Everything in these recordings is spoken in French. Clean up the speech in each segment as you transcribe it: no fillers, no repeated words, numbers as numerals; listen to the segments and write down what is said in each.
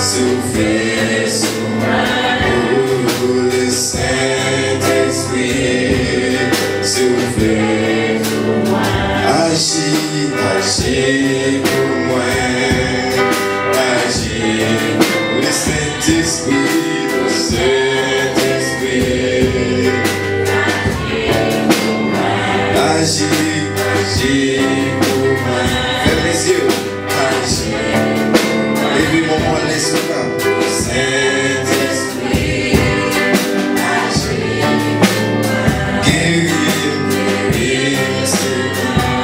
Soufflez sur moi, oh le Saint-Esprit, soufflez sur moi, agis, agis pour moi, agis pour le Saint-Esprit, le Saint-Esprit, agis, agis pour moi, ferme les yeux, agis. Every moment, laisse le cœur. Saint-Esprit, agis. Guéris, guéris.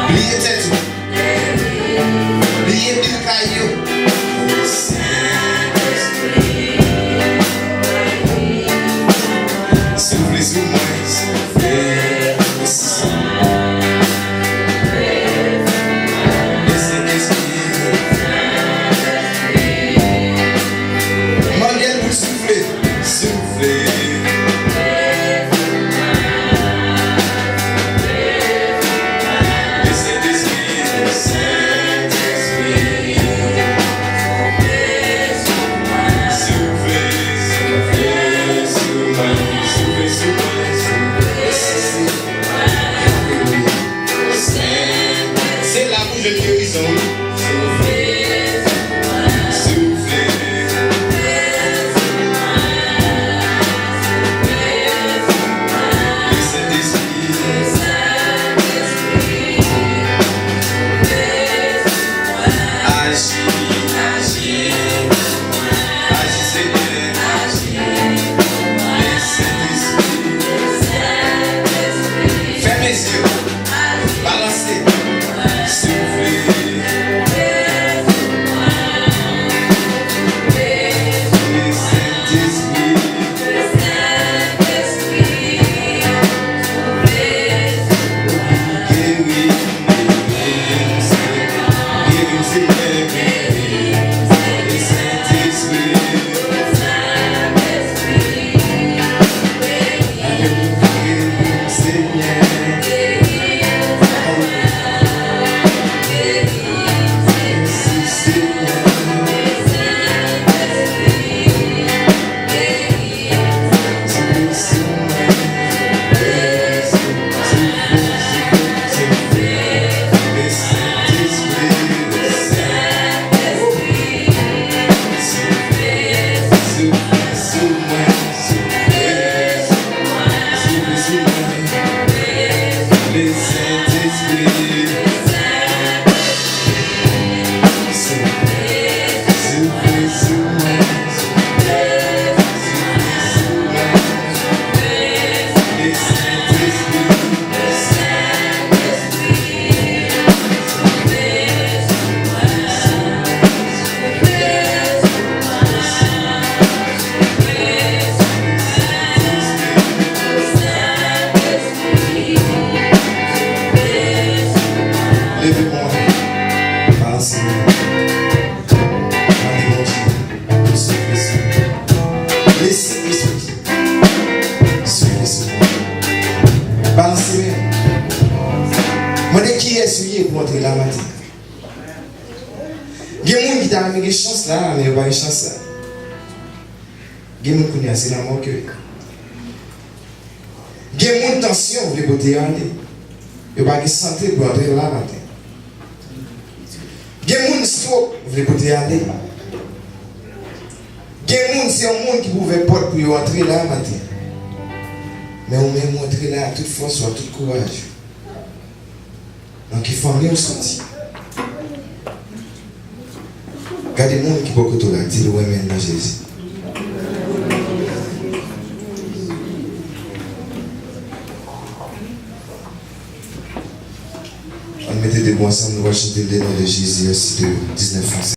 Pliez tête. Pliez le caillou. Saint-Esprit, soufflez sur moi, soufflez. Chance là, mais pas une chance là. Il y a des gens qui sont dans mon cœur. Il y a des tension pour les côtés aller. Il y a des santé pour entrer là matin. Il y a des stroke pour les côtés aller. Il y a des c'est un monde qui pouvait porter pour entrer là matin. Mais on même entrer là à toute force ou à tout courage. Donc il faut mieux sentir. Regardez les gens qui peuvent être là, dis-le même dans Jésus. On mettait des mots ensemble, nous allons chanter le nom de Jésus, de 19 ans.